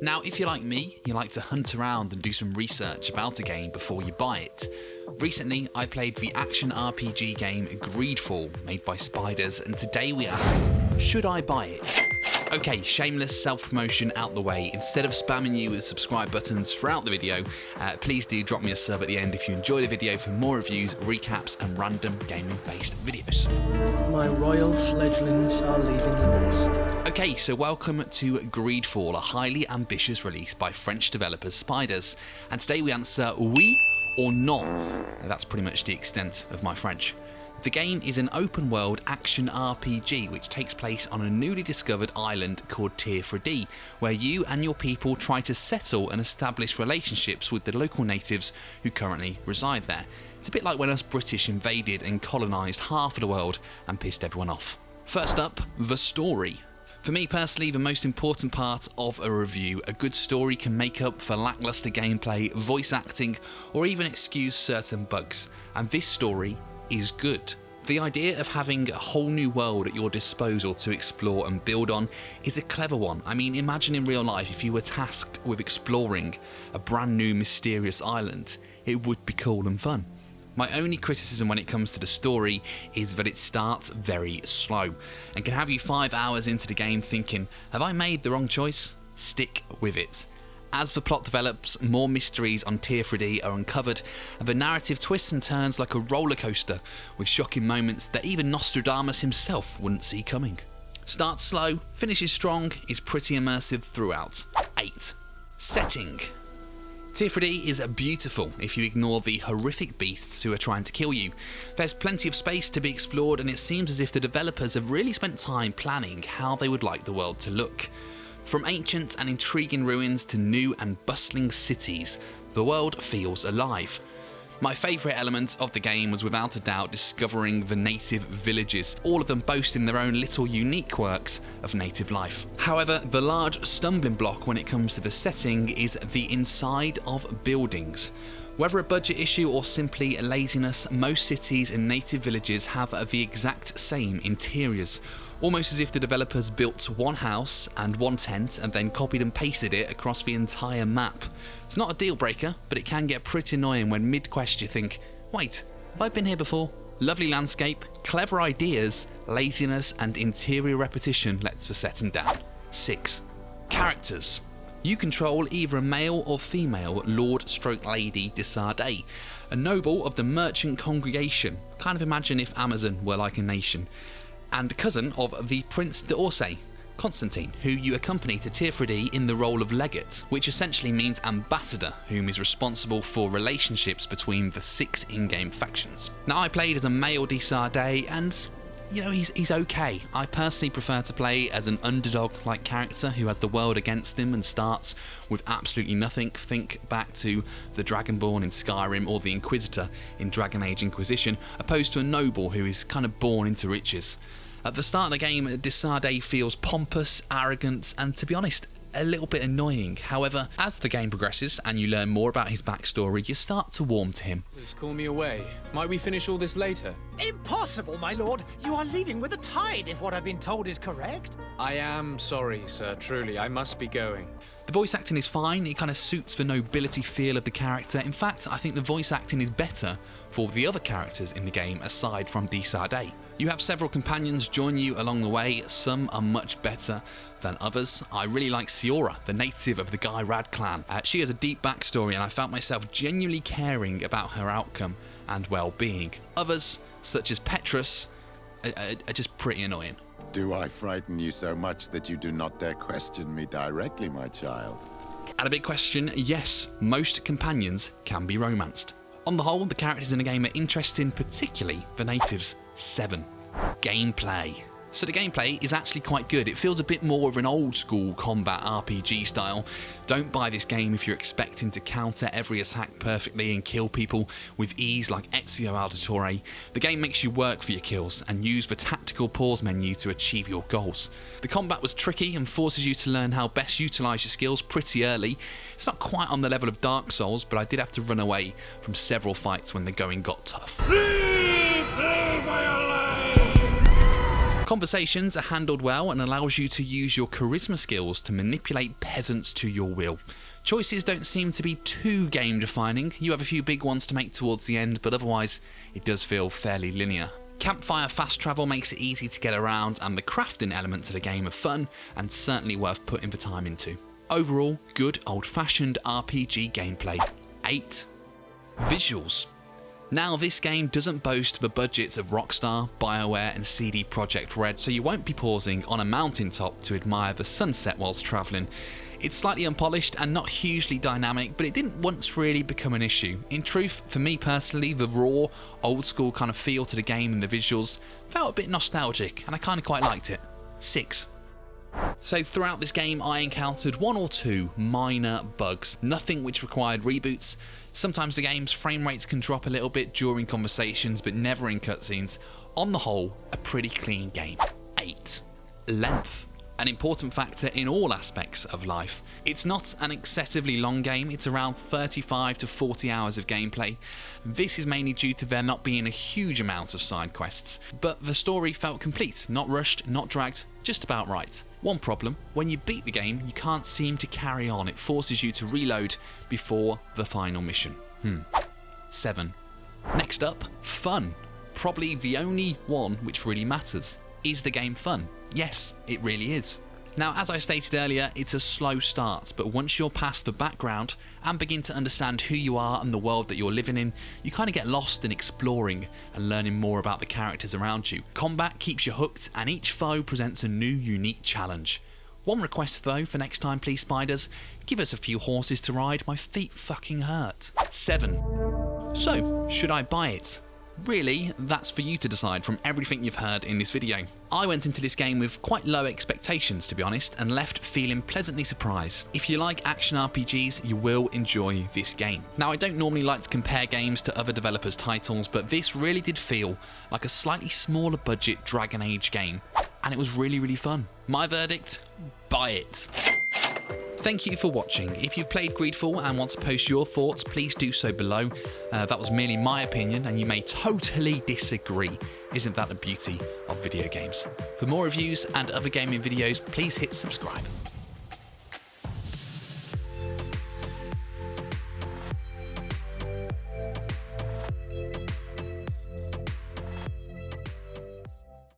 Now, if you're like me, you like to hunt around and do some research about a game before you buy it. Recently, I played the action RPG game Greedfall, made by Spiders, and today we ask, should I buy it? Okay, shameless self-promotion out the way. Instead of spamming you with subscribe buttons throughout the video, please do drop me a sub at the end if you enjoy the video for more reviews, recaps, and random gaming-based videos. My royal fledglings are leaving the nest. Okay, so welcome to Greedfall, a highly ambitious release by French developers Spiders. And today we answer oui or non. That's pretty much the extent of my French. The game is an open-world action RPG which takes place on a newly discovered island called Tier 3D, where you and your people try to settle and establish relationships with the local natives who currently reside there. It's a bit like when us British invaded and colonised half of the world and pissed everyone off. First up, the story. For me personally, the most important part of a review, a good story can make up for lackluster gameplay, voice acting, or even excuse certain bugs. And this story is good. The idea of having a whole new world at your disposal to explore and build on is a clever one. I mean, imagine in real life if you were tasked with exploring a brand new mysterious island. It would be cool and fun. My only criticism when it comes to the story is that it starts very slow and can have you 5 hours into the game thinking, have I made the wrong choice? Stick with it. As the plot develops, more mysteries on Tier 3D are uncovered, and the narrative twists and turns like a roller coaster, with shocking moments that even Nostradamus himself wouldn't see coming. Starts slow, finishes strong, is pretty immersive throughout. 8. Setting. Tier 3D is beautiful if you ignore the horrific beasts who are trying to kill you. There's plenty of space to be explored, and it seems as if the developers have really spent time planning how they would like the world to look. From ancient and intriguing ruins to new and bustling cities, the world feels alive. My favourite element of the game was without a doubt discovering the native villages, all of them boasting their own little unique quirks of native life. However, the large stumbling block when it comes to the setting is the inside of buildings. Whether a budget issue or simply laziness, most cities and native villages have the exact same interiors. Almost as if the developers built one house and one tent and then copied and pasted it across the entire map. It's not a deal breaker, but it can get pretty annoying when mid-quest you think, wait, have I been here before? Lovely landscape, clever ideas, laziness and interior repetition lets the setting down. 6. Characters. You control either a male or female Lord/Lady de Sardet, a noble of the merchant congregation. Kind of imagine if Amazon were like a nation. And cousin of the Prince d'Orsay, Constantine, who you accompany to Tier 3D in the role of legate, which essentially means ambassador, whom is responsible for relationships between the 6 in-game factions. Now, I played as a male de Sardet, and you know, he's okay. I personally prefer to play as an underdog-like character who has the world against him and starts with absolutely nothing. Think back to the Dragonborn in Skyrim or the Inquisitor in Dragon Age Inquisition, opposed to a noble who is kind of born into riches. At the start of the game, de Sardet feels pompous, arrogant, and to be honest, a little bit annoying. However, as the game progresses and you learn more about his backstory, you start to warm to him. Just call me away. Might we finish all this later? Impossible, my lord! You are leaving with the tide, if what I've been told is correct. I am sorry, sir. Truly, I must be going. The voice acting is fine, it kind of suits the nobility feel of the character. In fact, I think the voice acting is better for the other characters in the game aside from de Sardet. You have several companions join you along the way, some are much better than others. I really like Siora, the native of the Guy Rad clan. She has a deep backstory and I felt myself genuinely caring about her outcome and well-being. Others, such as Petrus, are just pretty annoying. Do I frighten you so much that you do not dare question me directly, my child? And a big question, yes, most companions can be romanced. On the whole, the characters in the game are interesting, particularly the natives. 7. Gameplay. So the gameplay is actually quite good. It feels a bit more of an old school combat RPG style. Don't buy this game if you're expecting to counter every attack perfectly and kill people with ease like Ezio Auditore. The game makes you work for your kills and use the tactical pause menu to achieve your goals. The combat was tricky and forces you to learn how best utilise your skills pretty early. It's not quite on the level of Dark Souls, but I did have to run away from several fights when the going got tough. Conversations are handled well and allows you to use your charisma skills to manipulate peasants to your will. Choices don't seem to be too game defining. You have a few big ones to make towards the end, but otherwise it does feel fairly linear. Campfire fast travel makes it easy to get around, and the crafting elements of the game are fun and certainly worth putting the time into. Overall, good old-fashioned RPG gameplay. 8. Visuals. Now, this game doesn't boast the budgets of Rockstar, BioWare and CD Projekt Red, so you won't be pausing on a mountaintop to admire the sunset whilst travelling. It's slightly unpolished and not hugely dynamic, but it didn't once really become an issue. In truth, for me personally, the raw, old school kind of feel to the game and the visuals felt a bit nostalgic, and I kind of quite liked it. 6. So throughout this game I encountered one or two minor bugs, nothing which required reboots. Sometimes the game's frame rates can drop a little bit during conversations, but never in cutscenes. On the whole, a pretty clean game. 8. Length. An important factor in all aspects of life. It's not an excessively long game, it's around 35 to 40 hours of gameplay. This is mainly due to there not being a huge amount of side quests, but the story felt complete, not rushed, not dragged, just about right. One problem, when you beat the game, you can't seem to carry on, it forces you to reload before the final mission. 7. Next up, fun. Probably the only one which really matters. Is the game fun? Yes, it really is. Now, as I stated earlier, it's a slow start, but once you're past the background and begin to understand who you are and the world that you're living in, you kind of get lost in exploring and learning more about the characters around you. Combat keeps you hooked, and each foe presents a new, unique challenge. One request though for next time, please, spiders, give us a few horses to ride, my feet fucking hurt. 7. So, should I buy it? Really, that's for you to decide from everything you've heard in this video. I went into this game with quite low expectations, to be honest, and left feeling pleasantly surprised. If you like action RPGs, you will enjoy this game. Now, I don't normally like to compare games to other developers' titles, but this really did feel like a slightly smaller budget Dragon Age game, and it was really, really fun. My verdict, buy it. Thank you for watching. If you've played Greedfall and want to post your thoughts, please do so below. That was merely my opinion, and you may totally disagree. Isn't that the beauty of video games? For more reviews and other gaming videos, please hit subscribe.